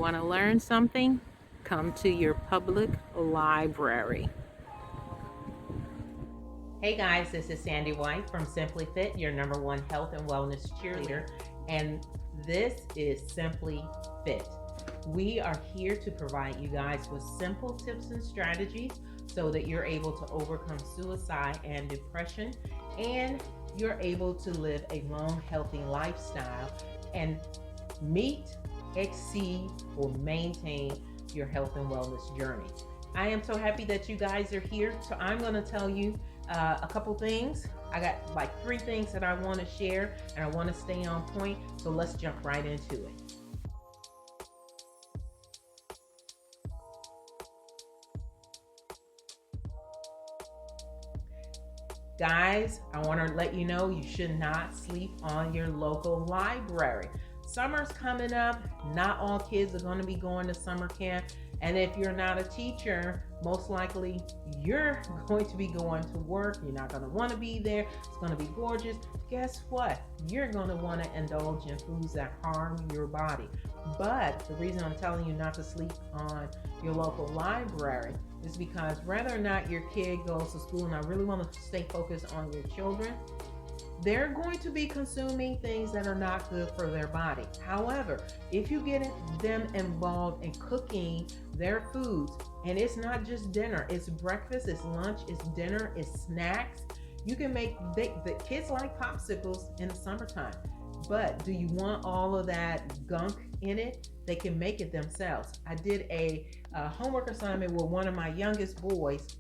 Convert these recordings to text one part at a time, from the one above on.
want to learn something? Come to your public library. Hey guys, this is Sandy White from Simply Fit, your number one health and wellness cheerleader, and this is Simply Fit. We are here to provide you guys with simple tips and strategies so that you're able to overcome suicide and depression, and you're able to live a long, healthy lifestyle and meet, exceed, or maintain your health and wellness journey. I am so happy that you guys are here. So I'm going to tell you a couple things. I got like 3 things that I want to share, and I want to stay on point. So let's jump right into it. Guys, I want to let you know you should not sleep on your local library. Summer's coming up. Not all kids are going to be going to summer camp. And if you're not a teacher, most likely you're going to be going to work. You're not going to want to be there. It's going to be gorgeous. Guess what? You're going to want to indulge in foods that harm your body. But the reason I'm telling you not to sleep on your local library is because whether or not your kid goes to school, and I really want to stay focused on your children, they're going to be consuming things that are not good for their body. However, if you get them involved in cooking their foods, and it's not just dinner, it's breakfast, it's lunch, it's dinner, it's snacks. You can make the kids like popsicles in the summertime, but do you want all of that gunk in it? They can make it themselves. I did a homework assignment with one of my youngest boys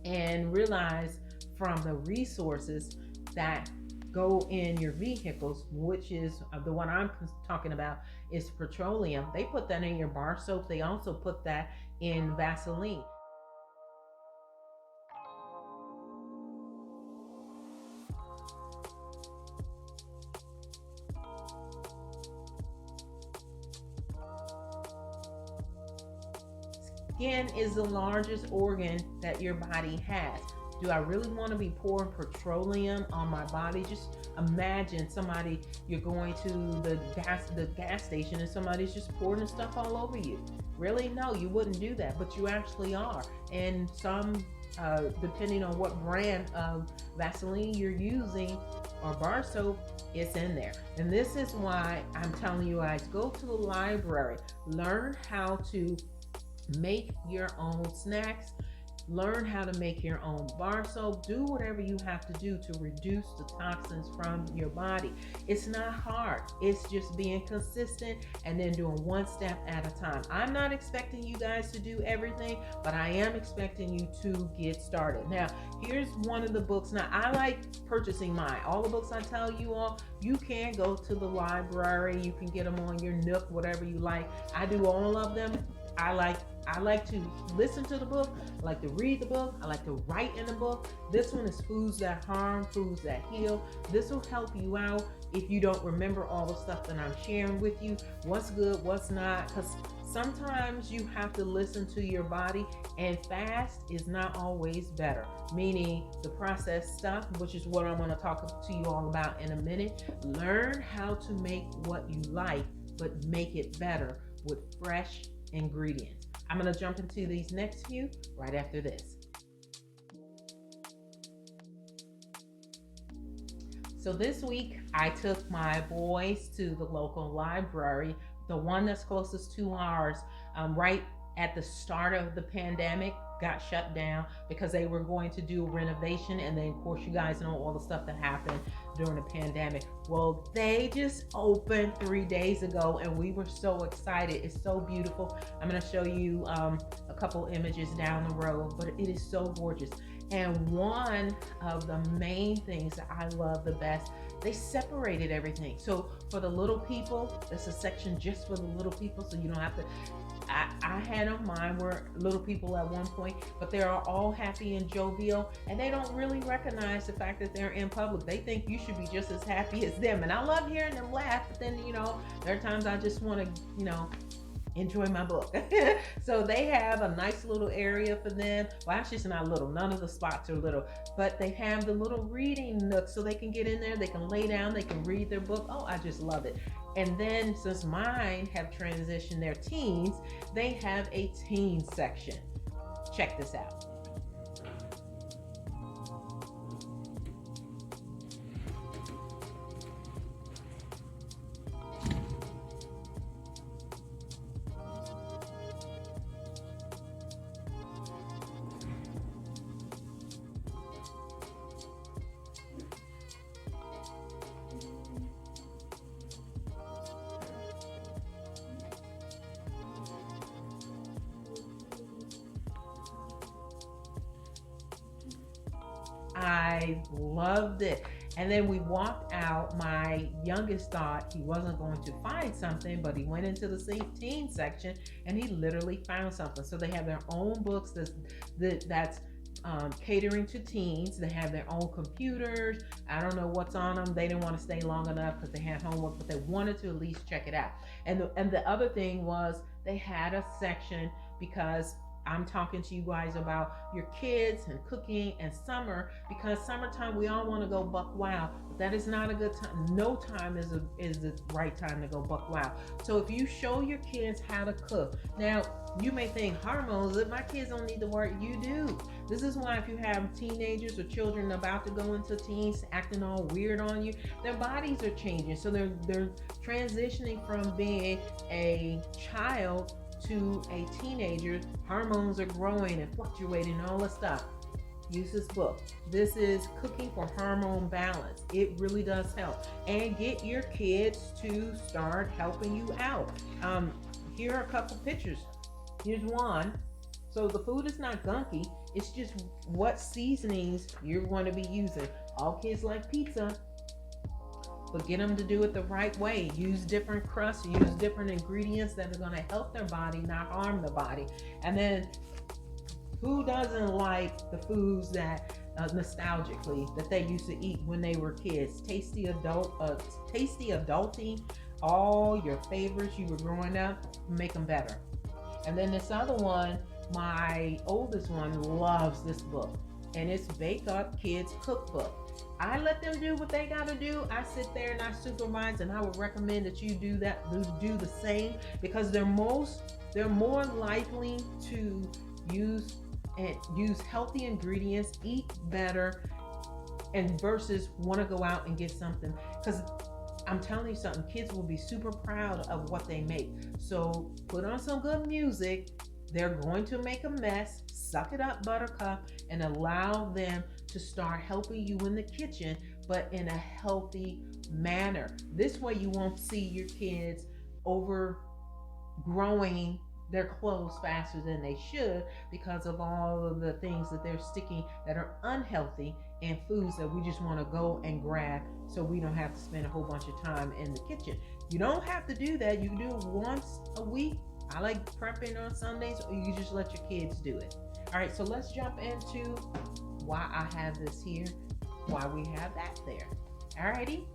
and realized from the resources that go in your vehicles, which is the one I'm talking about, is petroleum. They put that in your bar soap. They also put that in Vaseline. Skin is the largest organ that your body has. Do I really want to be pouring petroleum on my body? Just imagine somebody, you're going to the gas station and somebody's just pouring the stuff all over you. Really? No, you wouldn't do that, but you actually are. And some, depending on what brand of Vaseline you're using or bar soap, it's in there. And this is why I'm telling you guys, go to the library, learn how to make your own snacks, learn how to make your own bar soap, do whatever you have to do to reduce the toxins from your body. It's not hard. It's just being consistent and then doing one step at a time. I'm not expecting you guys to do everything, but I am expecting you to get started. Now, here's one of the books. Now, I like purchasing mine. All the books I tell you all, you can go to the library. You can get them on your Nook, whatever you like. I do all of them. I like to listen to the book. I like to read the book. I like to write in the book. This one is Foods That Harm, Foods That Heal. This will help you out if you don't remember all the stuff that I'm sharing with you. What's good, what's not. Because sometimes you have to listen to your body, and fast is not always better. Meaning the processed stuff, which is what I'm going to talk to you all about in a minute. Learn how to make what you like, but make it better with fresh ingredients. I'm going to jump into these next few right after this. So this week I took my boys to the local library, the one that's closest to ours, right at the start of the pandemic. Got shut down because they were going to do a renovation, and then of course you guys know all the stuff that happened during the pandemic. Well, they just opened 3 days ago and we were so excited. It's so beautiful. I'm going to show you a couple images down the road, but it is so gorgeous. And one of the main things that I love the best, they separated everything. So for the little people, there's a section just for the little people, so you don't have to. I had them, mine were little people at one point, but they are all happy and jovial, and they don't really recognize the fact that they're in public. They think you should be just as happy as them, and I love hearing them laugh, but then, there are times I just want to, enjoy my book. So they have a nice little area for them. Well, actually, it's not little. None of the spots are little, but they have the little reading nook so they can get in there. They can lay down. They can read their book. Oh, I just love it. And then since mine have transitioned, their teens, they have a teen section. Check this out. I loved it. And then we walked out. My youngest thought he wasn't going to find something, but he went into the teen section and he literally found something. So they have their own books that's catering to teens. They have their own computers. I don't know what's on them. They didn't want to stay long enough because they had homework, but they wanted to at least check it out. And the other thing was they had a section because I'm talking to you guys about your kids and cooking and summer, because summertime we all want to go buck wild, but that is not a good time. No time is the right time to go buck wild. So if you show your kids how to cook, now you may think hormones, if my kids don't need to work, you do. This is why if you have teenagers or children about to go into teens acting all weird on you, their bodies are changing. So they're transitioning from being a child to a teenager. Hormones are growing and fluctuating and all this stuff. Use this book. This is Cooking for Hormone Balance. It really does help. And get your kids to start helping you out. Here are a couple pictures. Here's one. So the food is not gunky. It's just what seasonings you're going to be using. All kids like pizza, but get them to do it the right way. Use different crusts, use different ingredients that are going to help their body, not harm the body. And then who doesn't like the foods that nostalgically that they used to eat when they were kids? Tasty adulty, all your favorites you were growing up, make them better. And then this other one, my oldest one loves this book, and it's Bake Up Kids Cookbook. I let them do what they got to do. I sit there and I supervise, and I would recommend that you do that, do the same, because they're more likely to use healthy ingredients, eat better, and versus want to go out and get something. Because I'm telling you something, kids will be super proud of what they make. So put on some good music. They're going to make a mess. Suck it up, buttercup, and allow them to start helping you in the kitchen, but in a healthy manner. This way you won't see your kids overgrowing their clothes faster than they should because of all of the things that they're sticking that are unhealthy in foods that we just want to go and grab, so we don't have to spend a whole bunch of time in the kitchen. You don't have to do that. You can do it once a week. I like prepping on Sundays, or you just let your kids do it. All right, so let's jump into why I have this here, why we have that there. All righty.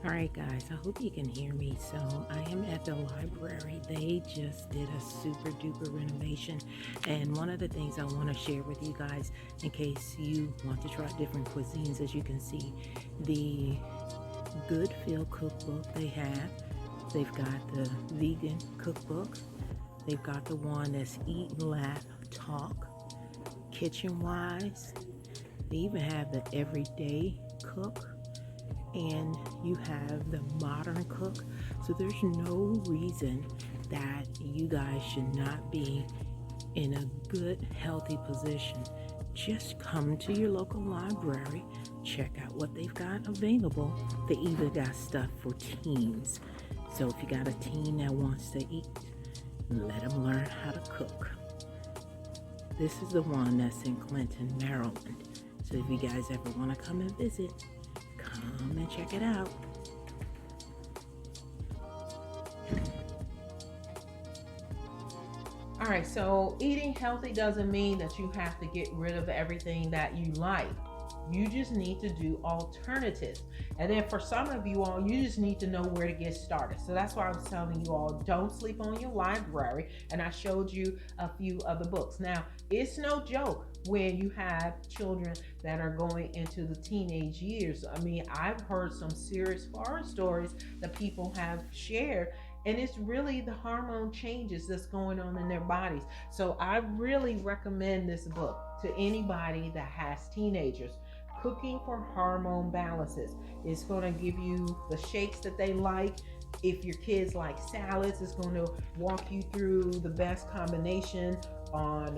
All right, guys, I hope you can hear me. So I am at the library. They just did a super duper renovation. And one of the things I want to share with you guys, in case you want to try different cuisines, as you can see, the Good Feel cookbook they've got the vegan cookbook. They've got the one that's Eat, Laugh, Talk, kitchen-wise. They even have the Everyday Cook. And you have the Modern Cook. So there's no reason that you guys should not be in a good, healthy position. Just come to your local library, check out what they've got available. They even got stuff for teens. So if you got a teen that wants to eat, let them learn how to cook. This is the one that's in Clinton, Maryland. So if you guys ever want to come and visit, come and check it out. All right, so eating healthy doesn't mean that you have to get rid of everything that you like. You just need to do alternatives. And then for some of you all, you just need to know where to get started. So that's why I was telling you all, don't sleep on your library. And I showed you a few of the books. Now, it's no joke when you have children that are going into the teenage years. I mean, I've heard some serious horror stories that people have shared, and it's really the hormone changes that's going on in their bodies. So I really recommend this book to anybody that has teenagers. Cooking for Hormone Balances. It's going to give you the shakes that they like. If your kids like salads, it's going to walk you through the best combination on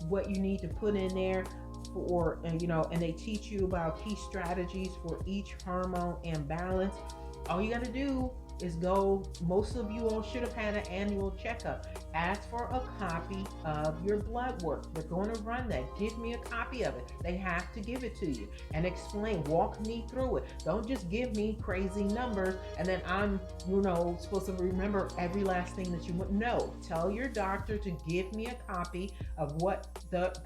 what you need to put in there for, and they teach you about key strategies for each hormone imbalance. All you got to do is go. Most of you all should have had an annual checkup. Ask for a copy of your blood work. They're going to run that. Give me a copy of it. They have to give it to you and explain, walk me through it. Don't just give me crazy numbers and then I'm supposed to remember every last thing that you want. No, tell your doctor to give me a copy of what that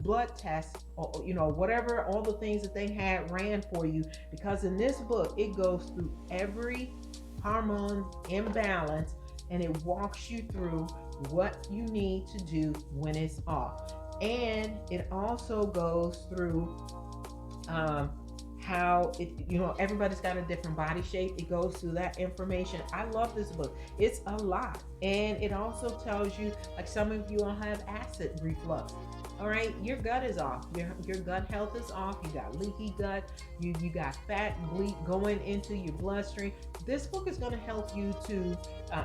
blood test, or whatever, all the things that they had ran for you, because in this book it goes through every hormone imbalance and it walks you through what you need to do when it's off. And it also goes through how it, everybody's got a different body shape. It goes through that information. I love this book. It's a lot. And it also tells you, like, some of you all have acid reflux. All right, your gut is off. Your gut health is off. You got leaky gut. You got fat bleed going into your bloodstream. This book is going to help you to,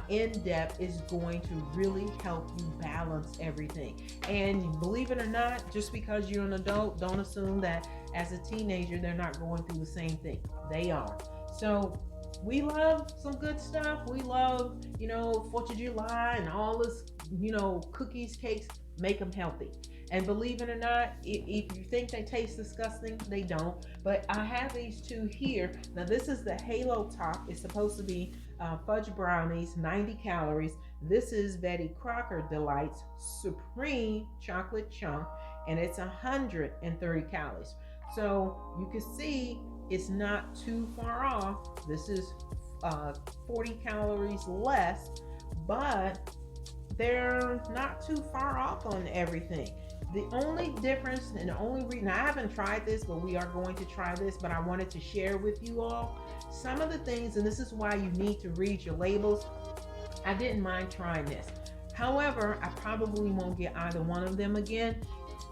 in depth, is going to really help you balance everything. And believe it or not, just because you're an adult, don't assume that as a teenager they're not going through the same thing. They are. So we love some good stuff. We love, 4th of July and all this, cookies, cakes. Make them healthy. And believe it or not, if you think they taste disgusting, they don't. But I have these two here. Now, this is the Halo Top. It's supposed to be fudge brownies, 90 calories. This is Betty Crocker Delights Supreme Chocolate Chunk, and it's 130 calories. So you can see it's not too far off. This is 40 calories less, but they're not too far off on everything. The only difference and the only reason, I haven't tried this, but we are going to try this, but I wanted to share with you all some of the things, and this is why you need to read your labels. I didn't mind trying this. However, I probably won't get either one of them again.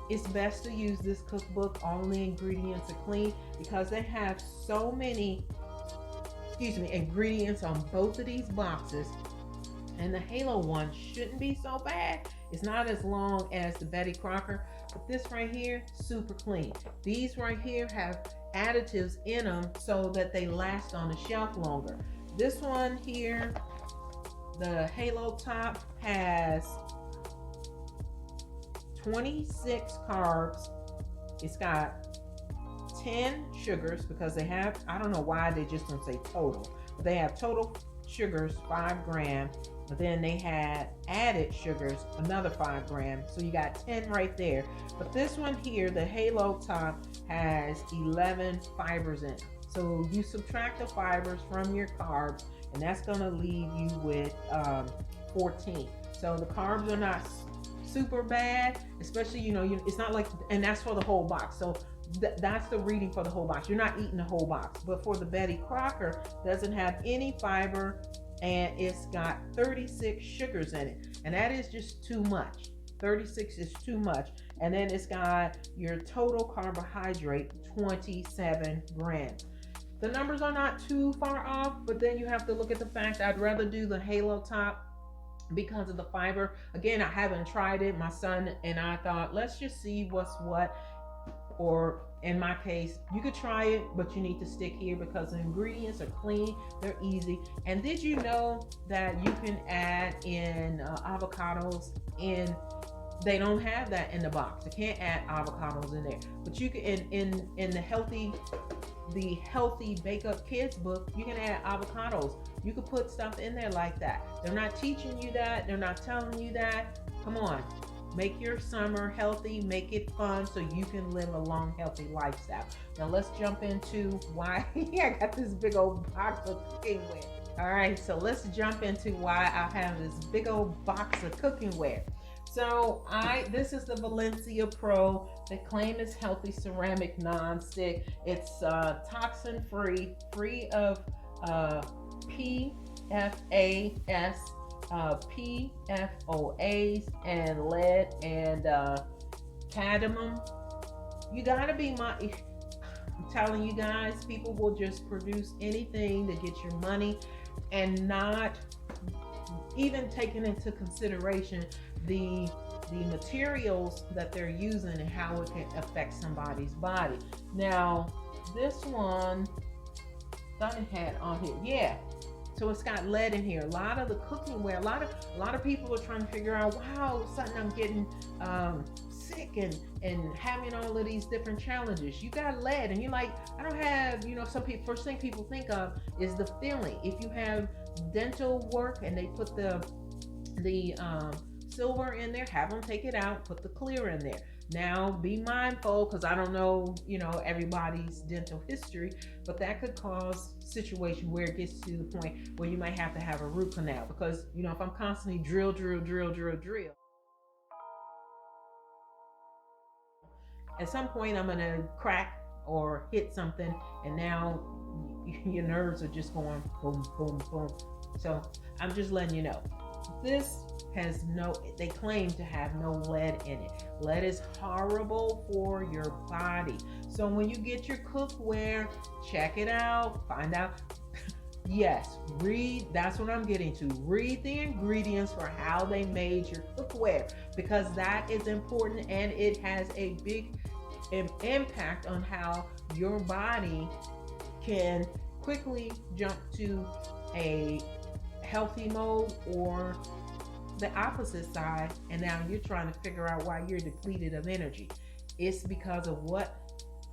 It's best to use this cookbook. All the ingredients are clean because they have so many, ingredients on both of these boxes. And the Halo one shouldn't be so bad. It's not as long as the Betty Crocker, but this right here, super clean. These right here have additives in them so that they last on the shelf longer. This one here, the Halo Top, has 26 carbs. It's got 10 sugars because they have, I don't know why they just don't say total, but they have total sugars, 5 grams. But then they had added sugars, another 5 grams. So you got 10 right there. But this one here, the Halo Top, has 11 fibers in it. So you subtract the fibers from your carbs, and that's going to leave you with 14. So the carbs are not super bad, especially, it's not like, and that's for the whole box. So that's the reading for the whole box. You're not eating the whole box. But for the Betty Crocker, doesn't have any fiber, and it's got 36 sugars in it, and that is just too much. 36 is too much. And then it's got your total carbohydrate, 27 grams. The numbers are not too far off, but then you have to look at the fact I'd rather do the Halo Top because of the fiber. Again, I haven't tried it. My son and I thought, let's just see what's what. Or in my case, you could try it, but you need to stick here because the ingredients are clean, they're easy. And did you know that you can add in avocados in? They don't have that in the box. You can't add avocados in there, but you can in the healthy Bake Up Kids book, you can add avocados. You could put stuff in there like that. They're not teaching you that. They're not telling you that. Come on. Make your summer healthy, make it fun so you can live a long, healthy lifestyle. Now let's jump into why I got this big old box of cooking ware. All right, so let's jump into why I have this big old box of cooking ware. So this is the Valencia Pro. They claim it's healthy ceramic non-stick. It's toxin free, free of PFAS, PFOAs, and lead and cadmium. You gotta be I'm telling you guys, people will just produce anything to get your money and not even taking into consideration the materials that they're using and how it can affect somebody's body. Now, this one, thought it had on here, yeah. So it's got lead in here. A lot of the cooking ware, a lot of people are trying to figure out, wow, suddenly I'm getting sick and having all of these different challenges. You got lead, and you're like, I don't have, some people, first thing people think of is the filling. If you have dental work and they put the silver in there, have them take it out, put the clear in there. Now be mindful, because I don't know, everybody's dental history, but that could cause situation where it gets to the point where you might have to have a root canal, because if I'm constantly drill, at some point I'm gonna crack or hit something, and now your nerves are just going boom, boom, boom. So I'm just letting you know, this has they claim to have no lead in it. Lead is horrible for your body. So when you get your cookware, check it out, find out. Yes, that's what I'm getting to. Read the ingredients for how they made your cookware, because that is important, and it has a big impact on how your body can quickly jump to a healthy mode or the opposite side, and now you're trying to figure out why you're depleted of energy. It's because of what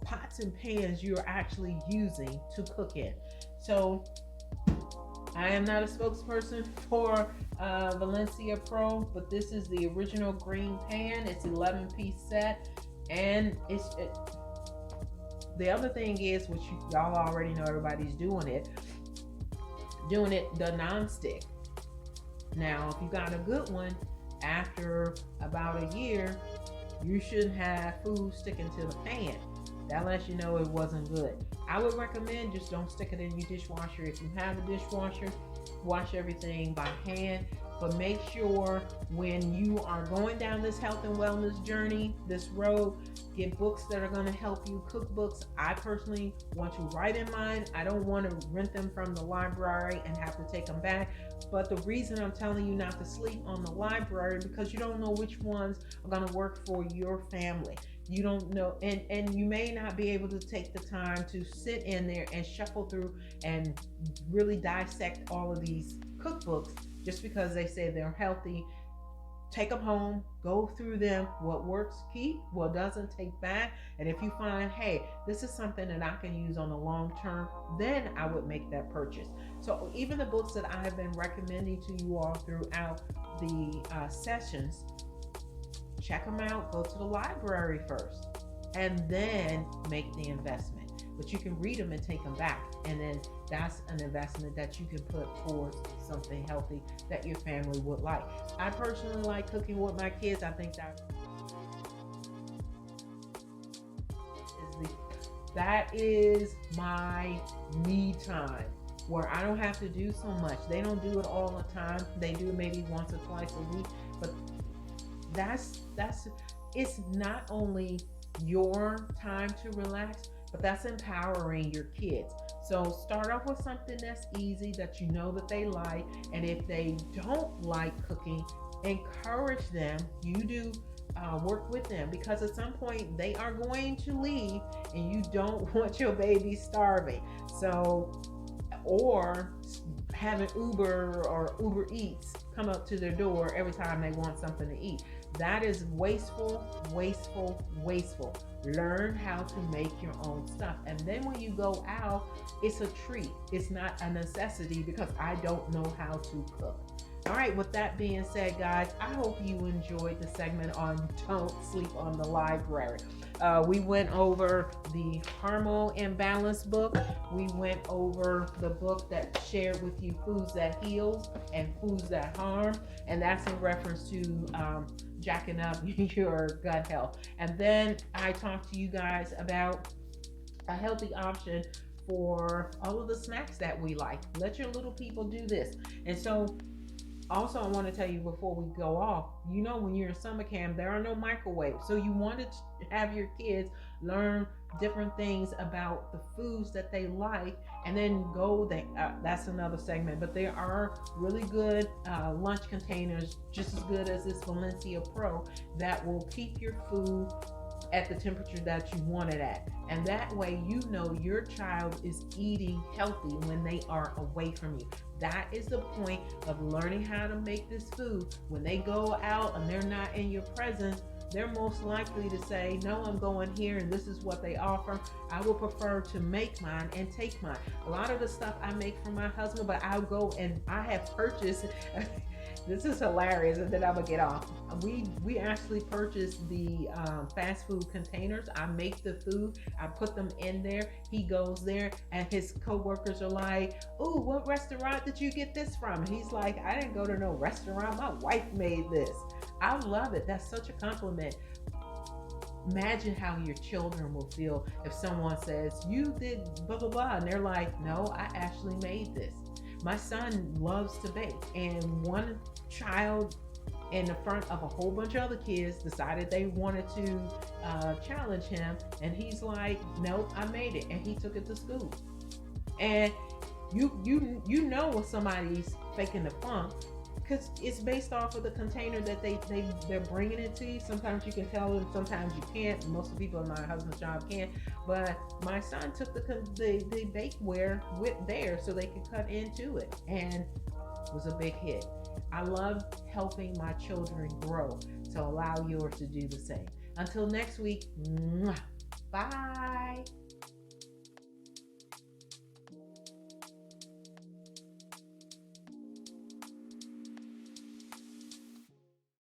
pots and pans you're actually using to cook in. So I am not a spokesperson for Valencia Pro, but this is the original green pan. It's 11-piece set, and the other thing is, which y'all already know, everybody's doing it the non-stick. Now, if you got a good one, after about a year, you shouldn't have food sticking to the pan. That lets you know it wasn't good. I would recommend just don't stick it in your dishwasher. If you have a dishwasher, wash everything by hand. But make sure when you are going down this health and wellness journey, this road, get books that are going to help you, cookbooks. I personally want to write in mine. I don't want to rent them from the library and have to take them back. But the reason I'm telling you not to sleep on the library, because you don't know which ones are going to work for your family. You don't know, and you may not be able to take the time to sit in there and shuffle through and really dissect all of these cookbooks just because they say they're healthy. Take them home, go through them. What works, keep. What doesn't, take back. And if you find, hey, this is something that I can use on the long term, then I would make that purchase. So even the books that I have been recommending to you all throughout the sessions, check them out. Go to the library first, and then make the investment. But you can read them and take them back, and then that's an investment that you can put towards something healthy that your family would like. I personally like cooking with my kids. I think that is my me time, where I don't have to do so much. They don't do it all the time. They do it maybe once or twice a week, but that's it's not only your time to relax, but that's empowering your kids. So start off with something that's easy, that you know that they like, and if they don't like cooking, encourage them. You do work with them, because at some point they are going to leave, and you don't want your baby starving. So, or having Uber or Uber Eats come up to their door every time they want something to eat. That is wasteful. Learn how to make your own stuff. And then when you go out, it's a treat. It's not a necessity, because I don't know how to cook. All right, with that being said, guys, I hope you enjoyed the segment on Don't Sleep on the Library. We went over the Hormone Imbalance book. We went over the book that shared with you foods that heals and foods that harm, and that's in reference to jacking up your gut health. And then I talked to you guys about a healthy option for all of the snacks that we like. Let your little people do this. And so also, I want to tell you before we go off, when you're in summer camp, there are no microwaves. So you want to have your kids learn different things about the foods that they like, and then that's another segment. But there are really good lunch containers, just as good as this Valencia Pro, that will keep your food at the temperature that you want it at. And that way, your child is eating healthy when they are away from you. That is the point of learning how to make this food. When they go out and they're not in your presence, they're most likely to say, no, I'm going here and this is what they offer. I would prefer to make mine and take mine. A lot of the stuff I make for my husband, but I'll go and I have purchased this is hilarious, and then I'm gonna get off. We actually purchased the fast food containers. I make the food, I put them in there. He goes there, and his coworkers are like, "Ooh, what restaurant did you get this from?" And he's like, "I didn't go to no restaurant. My wife made this." I love it. That's such a compliment. Imagine how your children will feel if someone says, "You did blah blah blah," and they're like, "No, I actually made this." My son loves to bake, and one child in the front of a whole bunch of other kids decided they wanted to challenge him, and he's like, "Nope, I made it," and he took it to school. And you know when somebody's faking the funk, because it's based off of the container that they're bringing it to you. Sometimes you can tell them, sometimes you can't. Most of the people in my husband's job can't. But my son took the bakeware with there so they could cut into it, and it was a big hit. I love helping my children grow, so allow yours to do the same. Until next week, bye.